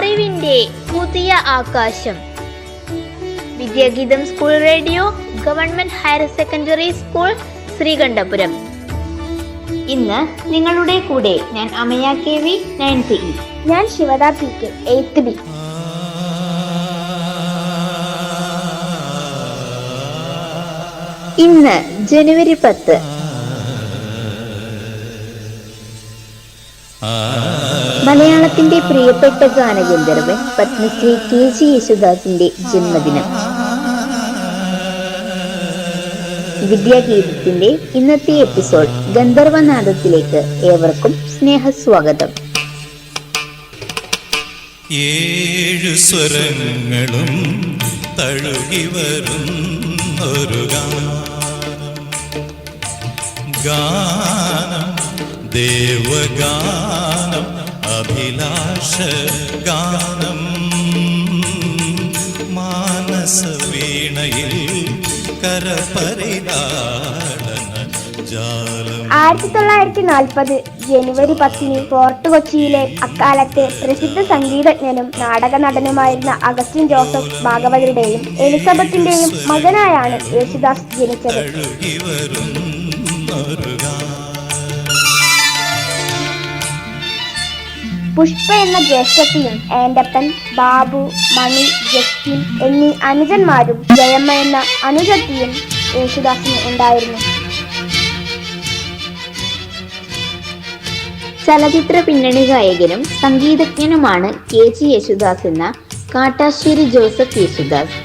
അറിവിന്റെ പുതിയ ആകാശം. Vidyageetham school radio, government higher secondary school, Sreekandapuram. ഇന്ന് നിങ്ങളുടെ കൂടെ ഞാൻ അമയ KV 9th E. ഞാൻ ശിവദ PK 8th B. ഇന്ന് ജനുവരി 10. മലയാളത്തിന്റെ പ്രിയപ്പെട്ട ഗാനഗന്ധർവൻ പത്മശ്രീ KG യേശുദാസിന്റെ ജന്മദിനം. വിദ്യാഗീതത്തിന്റെ ഇന്നത്തെ എപ്പിസോഡ് ഗന്ധർവനാദത്തിലേക്ക് ഏവർക്കും സ്നേഹസ്വാഗതം. 7 സ്വരങ്ങളും തഴുകി വരുന്നൊരു ഗാനം, ദേവഗാനം, അഭിലാഷ ഗാനം, മാനസ വീണയിൽ കരപരിലാളന ജാലം. 1940 ജനുവരി 10 ഫോർട്ട് കൊച്ചിയിലെ അക്കാലത്തെ പ്രസിദ്ധ സംഗീതജ്ഞനും നാടക നടനുമായിരുന്ന അഗസ്റ്റിൻ ജോസഫ് ഭാഗവതരുടെയും എലിസബത്തിന്റെയും മകനായാണ് യേശുദാസ് ജനിച്ചത്. പുഷ്പ എന്ന ജ്യേഷ്ഠത്തിയും ഏന്തപ്പൻ, ബാബു, മണി, ജസ്റ്റിൻ എന്നീ അനുജന്മാരും ജയമ്മ എന്ന അനുജത്തിയും യേശുദാസിന് ഉണ്ടായിരുന്നു. ചലച്ചിത്ര പിന്നണി ഗായകനും സംഗീതജ്ഞനുമാണ് KG യേശുദാസ് എന്ന കാട്ടാശ്ശേരി ജോസഫ് യേശുദാസ്.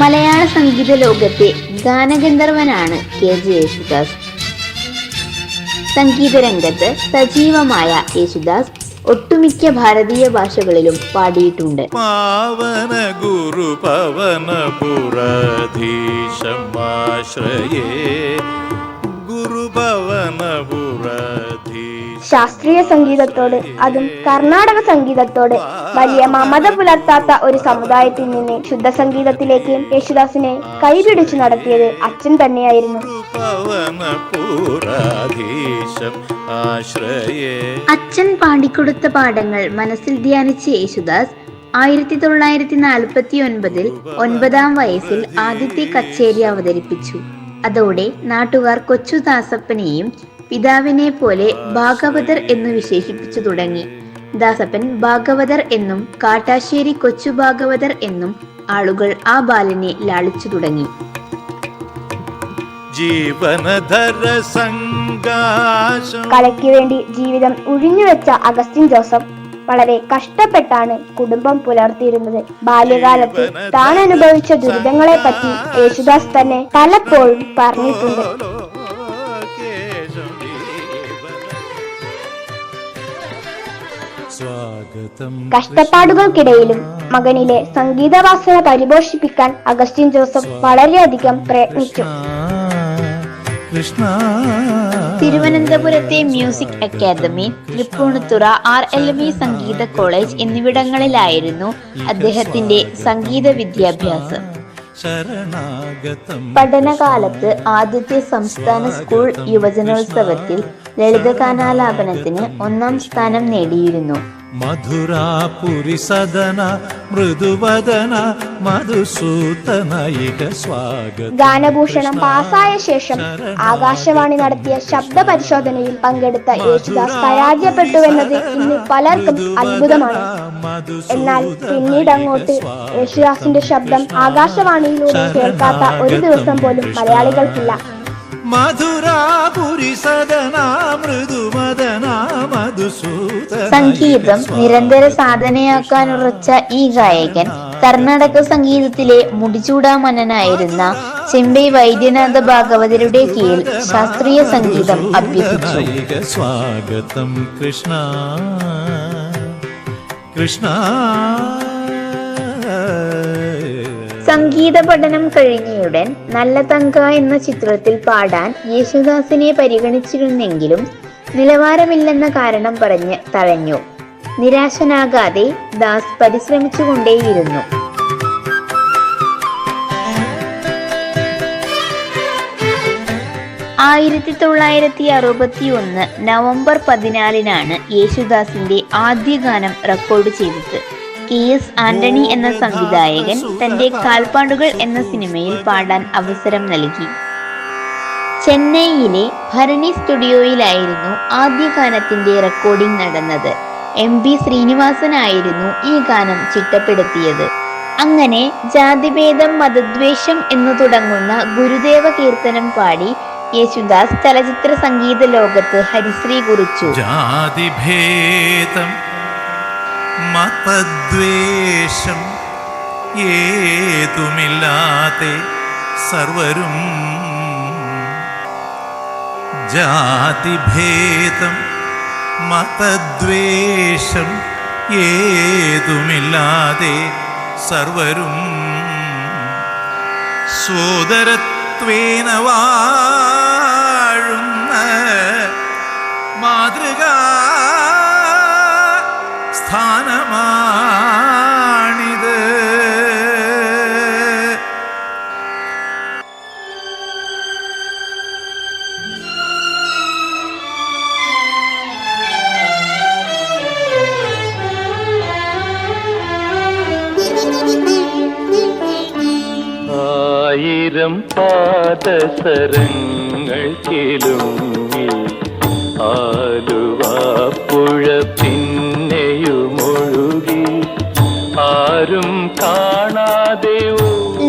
മലയാള സംഗീത ലോകത്തെ ഗാനഗന്ധർവനാണ് KG യേശുദാസ്. സംഗീത രംഗത്ത് സജീവമായ യേശുദാസ് ഒട്ടുമിക്ക ഭാരതീയ ഭാഷകളിലും പാടിയിട്ടുണ്ട്. പാവന ഗുരു പവന പുരധീശമാശ്രയേ ഗുരുഭവന പുരധീശ. ശാസ്ത്രീയ സംഗീതത്തോട്, അതും കർണാടക സംഗീതത്തോട് വലിയ മമത പുലർത്താത്ത ഒരു സമുദായത്തിൽ നിന്ന് ശുദ്ധ സംഗീതത്തിലേക്ക് യേശുദാസിനെ കൈപിടിച്ചു നടത്തിയത് അച്ഛൻ തന്നെയായിരുന്നു. അച്ഛൻ പാടിക്കൊടുത്ത പാഠങ്ങൾ മനസ്സിൽ ധ്യാനിച്ച യേശുദാസ് 1949 9ാം വയസ്സിൽ ആദ്യത്തെ കച്ചേരി അവതരിപ്പിച്ചു. അതോടെ നാട്ടുകാർ കൊച്ചു ദാസപ്പനെയും പിതാവിനെ പോലെ ഭാഗവതർ എന്ന് വിശേഷിപ്പിച്ചു തുടങ്ങി. ദാസപ്പൻ ഭാഗവതർ എന്നും കാട്ടാശ്ശേരി കൊച്ചു ഭാഗവതർ എന്നും ആളുകൾ ആ ബാലനെ ലാളിച്ചു തുടങ്ങി. കലയ്ക്ക് വേണ്ടി ജീവിതം ഉഴിഞ്ഞുവെച്ച അഗസ്റ്റിൻ ജോസഫ് വളരെ കഷ്ടപ്പെട്ടാണ് കുടുംബം പുലർത്തിയിരുന്നത്. ബാല്യകാലത്ത് താൻ അനുഭവിച്ച ദുരിതങ്ങളെ പറ്റി യേശുദാസ് തന്നെ പലപ്പോഴും പറഞ്ഞിട്ടുണ്ട്. കഷ്ടപ്പാടുകൾക്കിടയിലും മകനിലെ സംഗീതവാസന പരിപോഷിപ്പിക്കാൻ അഗസ്റ്റിൻ ജോസഫ് വളരെയധികം പ്രയത്നിച്ചു. തിരുവനന്തപുരത്തെ മ്യൂസിക് അക്കാദമി, തൃപ്പൂണിത്തുറ RLV സംഗീത കോളേജ് എന്നിവിടങ്ങളിലായിരുന്നു അദ്ദേഹത്തിന്റെ സംഗീത വിദ്യാഭ്യാസം. പഠനകാലത്ത് ആദ്യത്തെ സംസ്ഥാന സ്കൂൾ യുവജനോത്സവത്തിൽ ലളിതഗാനാലാപനത്തിന് 1ാം സ്ഥാനം നേടിയിരുന്നു. മധുരാപുരി സദന മൃദുവദന മധുസൂതനയിക സ്വാഗതം. ഗാനഭൂഷണം പാസായ ശേഷം ആകാശവാണി നടത്തിയ ശബ്ദ പരിശോധനയിൽ പങ്കെടുത്ത യേശുദാസ് പരാജയപ്പെട്ടുവെന്നത് ഇന്ന് പലർക്കും അത്ഭുതമാണ്. എന്നാൽ പിന്നീട് അങ്ങോട്ട് യേശുദാസിന്റെ ശബ്ദം ആകാശവാണിയിലൂടെ കേൾക്കാത്ത ഒരു ദിവസം പോലും മലയാളികൾക്കില്ല. സംഗീതം നിരന്തര സാധനയാക്കാനുറച്ച ഈ ഗായകൻ കർണാടക സംഗീതത്തിലെ മുടിചൂടാമന്നനായിരുന്ന ചെമ്പൈ വൈദ്യനാഥ ഭാഗവതരുടെ കീഴിൽ ശാസ്ത്രീയ സംഗീതം അഭ്യസിച്ചു. സ്വാഗതം കൃഷ്ണ കൃഷ്ണ. സംഗീത പഠനം കഴിഞ്ഞയുടൻ നല്ല തങ്ക എന്ന ചിത്രത്തിൽ പാടാൻ യേശുദാസിനെ പരിഗണിച്ചിരുന്നെങ്കിലും നിലവാരമില്ലെന്ന കാരണം പറഞ്ഞ് തഴഞ്ഞു. നിരാശനാകാതെ ദാസ് പരിശ്രമിച്ചുകൊണ്ടേയിരുന്നു. 1961 നവംബർ 14 യേശുദാസിന്റെ ആദ്യ ഗാനം റെക്കോർഡ് ചെയ്തത്. KS ആന്റണി എന്ന സംവിധായകൻ തന്റെ കാൽപ്പാടുകൾ എന്ന സിനിമയിൽ പാടാൻ അവസരം നൽകി. ചെന്നൈയിലെ ഭരണി സ്റ്റുഡിയോയിലായിരുന്നു ആദ്യ ഗാനത്തിന്റെ റെക്കോർഡിംഗ് നടന്നത്. MB ശ്രീനിവാസനായിരുന്നു ഈ ഗാനം ചിട്ടപ്പെടുത്തിയത്. അങ്ങനെ ജാതിഭേദം മതദ്വേഷം എന്നു തുടങ്ങുന്ന ഗുരുദേവ കീർത്തനം പാടി യേശുദാസ് ചലച്ചിത്ര സംഗീത ലോകത്ത് ഹരിശ്രീ കുറിച്ചു. ജാതിഭേദം മതദ്വേഷം ഏതുമില്ലാതെ സർവരും, ജാതിഭേദം മതദ്വേഷം ഏതുമില്ലാതെ സർവരും സോദരത്വേന വാഴുന്ന മാതൃകാ സ്ഥാനമാണിത്. ആയിരം പാദസരങ്ങൾ കിലുങ്ങി ആലുവാപ്പുഴ പിന്നെയുമൊഴുകി ആരും കാണാതെ.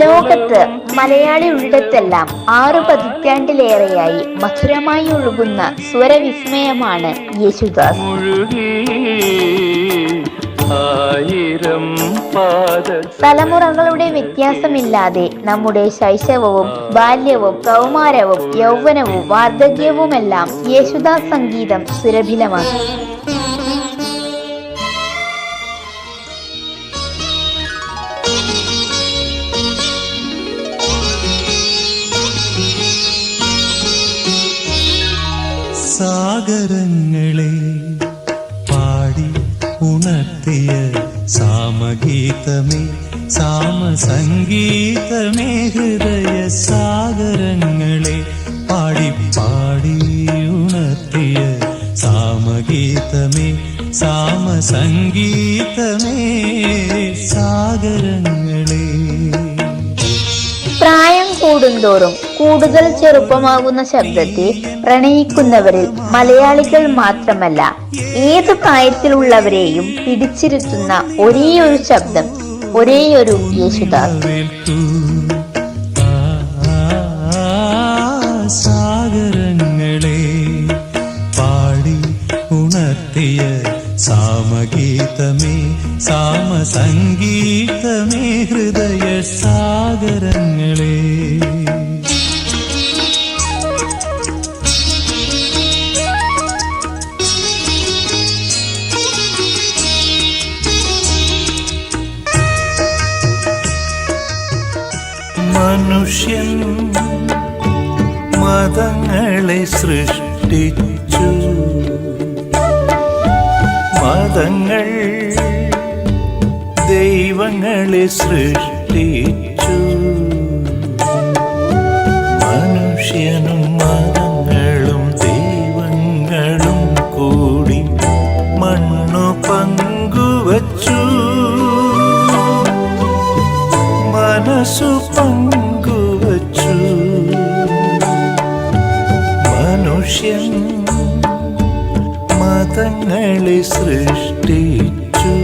ലോകത്ത് മലയാളി ഉള്ളിടത്തെല്ലാം 6 പതിറ്റാണ്ടിലേറെയായി മധുരമായി ഒഴുകുന്ന സ്വരവിസ്മയമാണ് യേശുദാസ്. തലമുറകളുടെ വ്യത്യാസമില്ലാതെ നമ്മുടെ ശൈശവവും ബാല്യവും കൗമാരവും യൗവനവും വാർദ്ധക്യവുമെല്ലാം യേശുദാസ് സംഗീതം സുരഭിലമാക്കി. സാഗരങ്ങളെ പാടി ഉണർത്തിയ സാമഗീതമേ, സാമസംഗീതമേ, ഹൃദയ സാഗരങ്ങളെ പാടി പാടി ഉണർത്തിയ സാമഗീതമേ, സാമസംഗീതമേ, സാഗരങ്ങളെ. പ്രായം കൂടുന്തോറും കൂടുതൽ ചെറുപ്പമാകുന്ന ശബ്ദത്തെ പ്രണയിക്കുന്നവരിൽ മലയാളികൾ മാത്രമല്ല, ഏത് പ്രായത്തിലുള്ളവരെയും പിടിച്ചിരുത്തുന്ന ഒരേയൊരു ശബ്ദം, ഒരേയൊരു യേശുദാസ്. സാഗരങ്ങളെ പാടി ഉണർത്തിയ സാമഗീതമേ, സാമസംഗീതമേ, ഹൃദയ സാഗരങ്ങളെ. മനുഷ്യൻ മതങ്ങളെ സൃഷ്ടിച്ചു, മതങ്ങൾ ദൈവങ്ങളെ സൃഷ്ടിച്ചു. മനുഷ്യനും മതങ്ങളും ദൈവങ്ങളും കൂടി മണ്ണു പങ്കുവച്ചു, മനസ്സു പങ്കുവച്ചു. മനുഷ്യൻ മതങ്ങളെ സൃഷ്ടിച്ചു.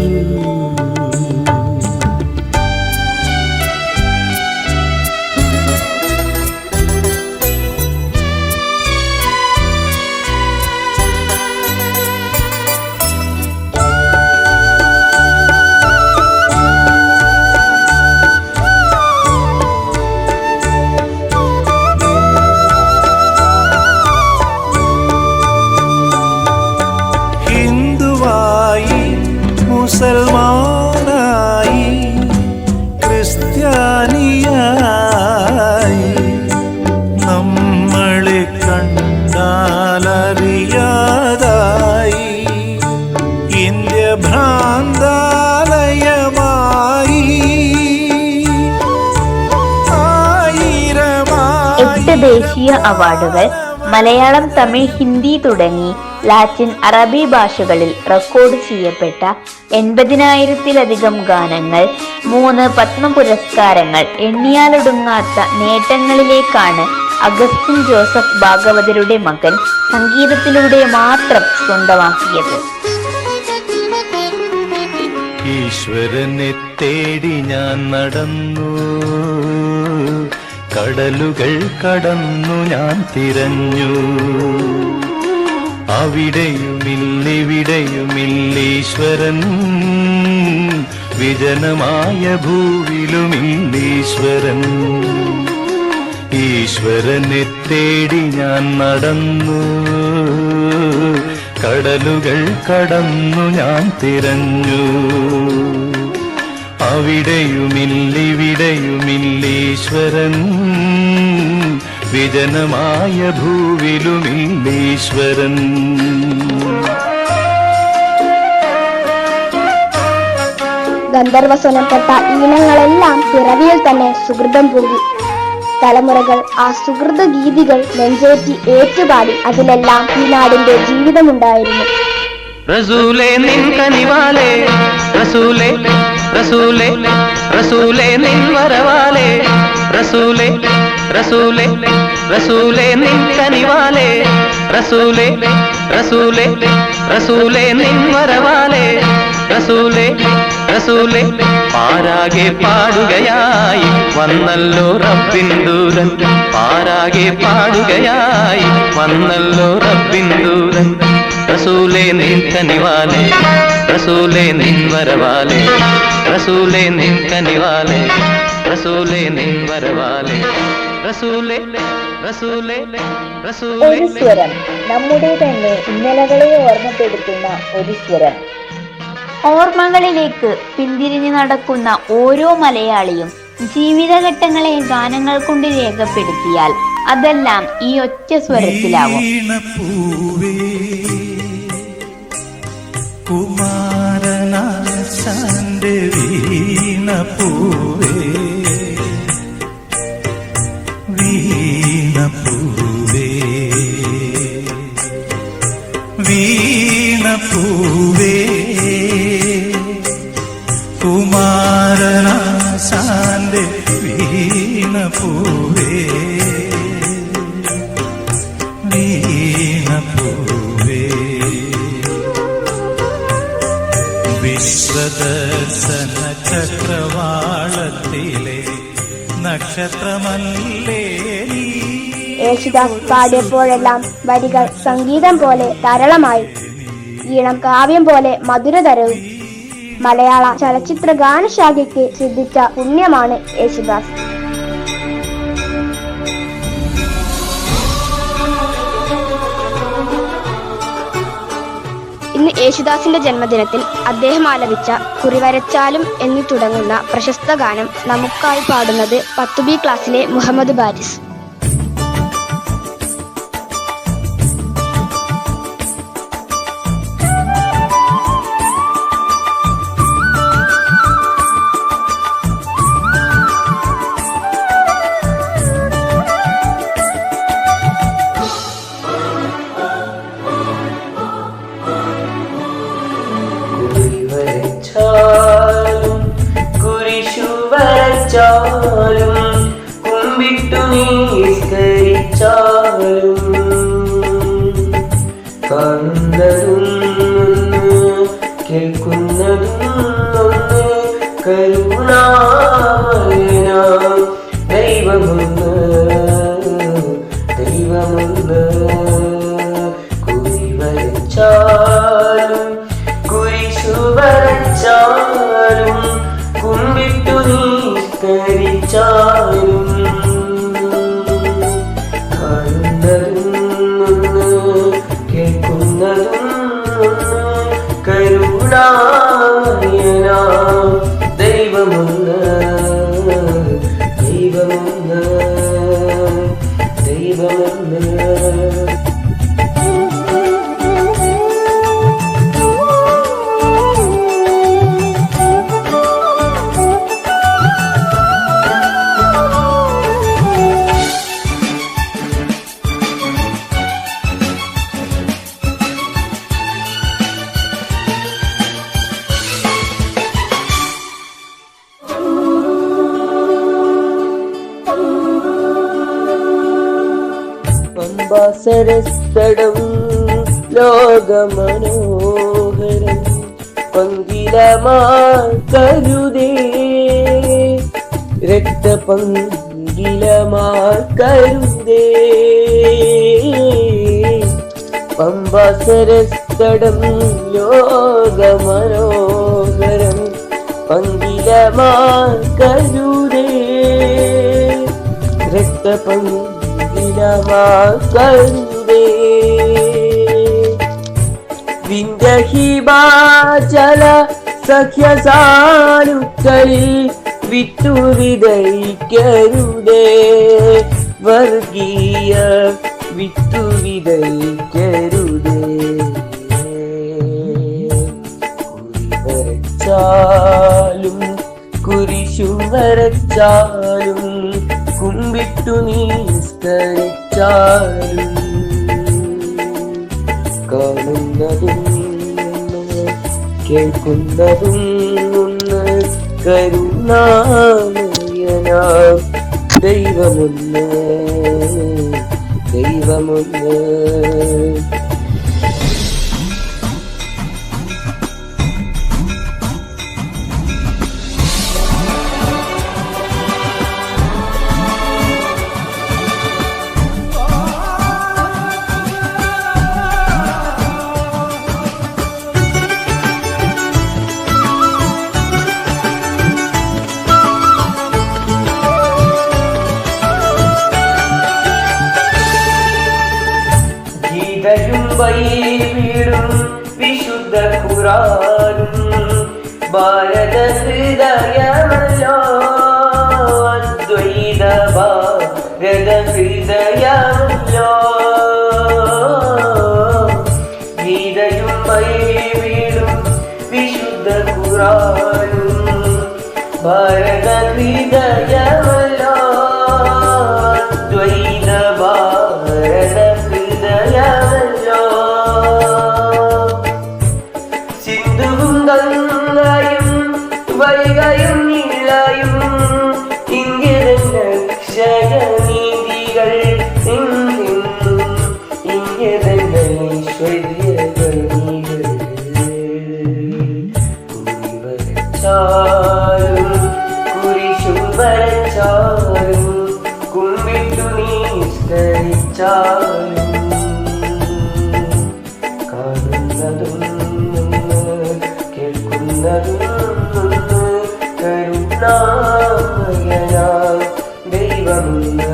മുസൽമാനായി, ക്രിസ്ത്യാനിയായി, നമ്മളെ കണ്ടാലറിയാതായി ഇന്ത്യ ഭ്രാന്താലയമായി. 8 ദേശീയ അവാർഡുകൾ, മലയാളം, തമിഴ്, ഹിന്ദി തുടങ്ങി ലാറ്റിൻ, അറബി ഭാഷകളിൽ റെക്കോർഡ് ചെയ്യപ്പെട്ട 80,000-ലധികം ഗാനങ്ങൾ, 3 പത്മ പുരസ്കാരങ്ങൾ, എണ്ണിയാലൊടുങ്ങാത്ത നേട്ടങ്ങളിലേക്കാണ് അഗസ്റ്റിൻ ജോസഫ് ഭാഗവതരുടെ മകൻ സംഗീതത്തിലൂടെ മാത്രം സ്വന്തമാക്കിയത്. ഈശ്വരനെ തേടി ഞാൻ നടന്നു, കടലുകൾ കടന്നു ഞാൻ തിരഞ്ഞു, അവിടെയുമില്ലിവിടെയുമില്ലീശ്വരൻ, വിജനമായ ഭൂവിലുമില്ലീശ്വരൻ. ഈശ്വരനെ തേടി ഞാൻ നടന്നു, കടലുകൾ കടന്നു ഞാൻ തിരഞ്ഞു, അവിടെയുമില്ലിവിടെയുമില്ലീശ്വരൻ, വിജനമായ ഭൂവിലുമില്ലീശ്വരൻ. ഗന്ധർവസ്വനപ്പെട്ട ഈണങ്ങളെല്ലാം പിറവിയിൽ തന്നെ സുഹൃതം പൂകി. തലമുറകൾ ആ സുഹൃത ഗീതികൾ നെഞ്ചേറ്റി ഏറ്റുപാടി. അതിലെല്ലാം ഈ നാടിന്റെ ജീവിതമുണ്ടായിരുന്നു. റസൂലേ നിൻ കനിവാലേ, റസൂലേ റസൂലേ റസൂലേ നിൻ വരവാലേ, റസൂലേ റസൂലേ റസൂലേ നിൻ കനിവാലേ, റസൂലേ റസൂലേ റസൂലേ നിൻ വരവാലേ, റസൂലേ റസൂലേ. പാരാകെ പാടുകയായി വന്നല്ലോ റബ്ബിൻ ദൂതൻ, പാരാകെ പാടുകയായി വന്നല്ലോ റബ്ബിൻ ദൂതൻ. റസൂലേ നിൻ കനിവാലേ, റസൂലേ നിൻ വരവാലേ, റസൂലേ നിൻ കനിവാലേ, റസൂലേ നിൻ വരവാലേ, റസൂലേ റസൂലേ റസൂലേ. ഒരു സ്വരം, നമ്മുടെ തന്നെ ഇന്നലകളെ ഓർമ്മപ്പെടുത്തുന്ന ഒരു സ്വരം. ഓർമ്മകളിലേക്ക് പിന്തിരിഞ്ഞു നടക്കുന്ന ഓരോ മലയാളിയും ജീവിതഘട്ടങ്ങളെ ഗാനങ്ങൾ കൊണ്ട് രേഖപ്പെടുത്തിയാൽ അതെല്ലാം ഈ ഒറ്റ സ്വരത്തിലാവും. കുമാരനാശാന്റെ വീണപ്പൂവേ, വീണപ്പൂവേ, വീണപ്പൂവേ, കുമാരനാശാന്റെ വീണപ്പൂവേ, വീണപ്പൂവേ. വിശ്വദർശന ചക്രവാളത്തിലെ നക്ഷത്രമല്ലേ നീ. യേശുദാസ് പാടിയപ്പോഴെല്ലാം വരികൾ സംഗീതം പോലെ തരളമായി, ഈണം കാവ്യം പോലെ മധുരതരവും. മലയാള ചലച്ചിത്ര ഗാനശാഖയ്ക്ക് സിദ്ധിച്ച പുണ്യമാണ് യേശുദാസ്. ഇന്ന് യേശുദാസിന്റെ ജന്മദിനത്തിൽ അദ്ദേഹം ആലപിച്ച കുറിവരച്ചാലും എന്ന് തുടങ്ങുന്ന പ്രശസ്ത ഗാനം നമുക്കായി പാടുന്നത് 10B ക്ലാസ്സിലെ മുഹമ്മദ് ബാരിസ്. കുരിശുവരച്ചാലും കുമ്പിട്ടു നിസ്കരിച്ചാലും കണ്ടതും കേൾക്കുന്നതും കരുണാമയന ദൈവമൊന്ന്, ദൈവമൊന്ന്. കുരിവരച്ചാലും കുരിശുവരച്ചാലും കുമ്പിട്ടു നിസ്കരിച്ചാലും കണ്ടതും കേൾക്കുന്നതും കരുണാമയന ദൈവമൊന്ന്, ദൈവമൊന്ന്. പമ്പാസരസ്ഥടം ലോകമനോഹരം പങ്കിലമാർക്കരുതേ രക്തപങ്കിലമാർക്കരുതേ പമ്പാസരസ്ഥടം ലോകമനോഹരം പങ്കിലമാർക്കരുതേ രക്തപങ്കിലമാർക്കരുതേ വിന്ദഹിമാചല സഖ്യസാനുക്കളിൽ വിത്തുവിതയ്ക്കരുതേ വർഗീയ വിത്തുവിതയ്ക്കരുതേ കുരിവരച്ചാലും കുരിശും വരച്ചാലും കുമ്പിട്ടു നിസ്കരിച്ചാലും കാണുന്നതും കേൾക്കുന്നതും ഒന്ന് കരുണാമയനാം ദൈവമൊന്ന് ദൈവമൊന്ന് ഗീതയും ബൈബിളും വിശുദ്ധ ഖുർആനും ഭാരത ഹൃദയമല്ലോ അദ്വൈത ഭാരത ഹൃദയമല്ലോ ഗീതയും ബൈബിളും വിശുദ്ധ ഖുർആനും ഭാരത ഹൃദയമല്ലോ അദ്വൈത ഭാരത സിന്ധുവും ഗംഗയും വൈകയും നീളയും ഇംഗിതക്ഷരനീതികൾ ഇംഗിതൈശ്വര്യഗണികൾ കുരിവരച്ചാലും കുരിശും വരച്ചാലും കുമ്പിട്ടു നിസ്കരിച്ചാലും കരുണാമയനാം ദൈവമൊന്ന്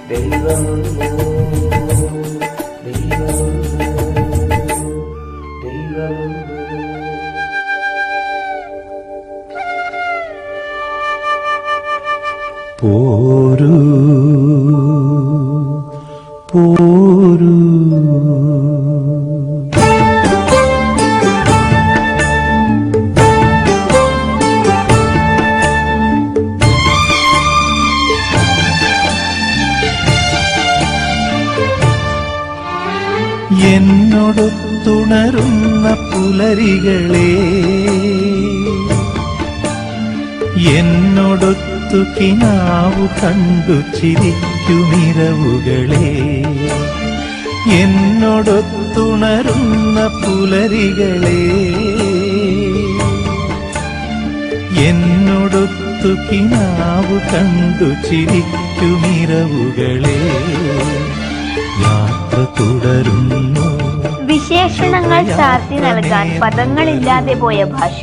ദൈവമൊന്ന് ദൈവമൊന്ന് ദൈവമൊന്ന് പോരൂ പോരൂ എന്നോടൊത്തുണരുന്ന പുലരികളെ എന്നോടൊത്തു കിനാവു കണ്ടു ചിരിക്കുമിരവുകളെ എന്നോടൊത്തുണരുന്ന പുലരികളെ എന്നോടൊത്തു കിനാവു കണ്ടു ചിരിക്കുമിരവുകളെ യാത്ര തുടരുന്നു. വിശേഷണങ്ങൾ ചാർത്തി നൽകാൻ പദങ്ങളില്ലാതെ പോയ ഭാഷ,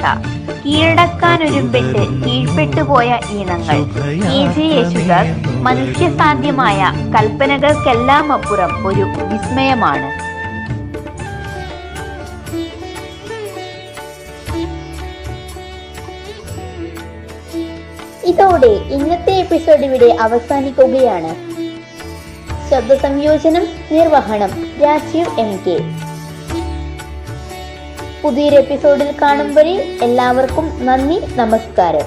കീഴടക്കാൻ ഒരുമ്പെട്ട് കീഴ്പ്പെട്ടുപോയ ഈണങ്ങൾ. കെ.ജെ. യേശുദാസ് മനുഷ്യസാധ്യമായ കൽപ്പനകൾക്കെല്ലാം അപ്പുറം ഒരു വിസ്മയമാണ്. ഇതോടെ ഇന്നത്തെ എപ്പിസോഡ് ഇവിടെ അവസാനിക്കുകയാണ്. ശബ്ദ സംയോജനം നിർവഹണം രാജീവ് MK. പുതിയൊരു എപ്പിസോഡിൽ കാണും വരെ എല്ലാവർക്കും നന്ദി, നമസ്കാരം.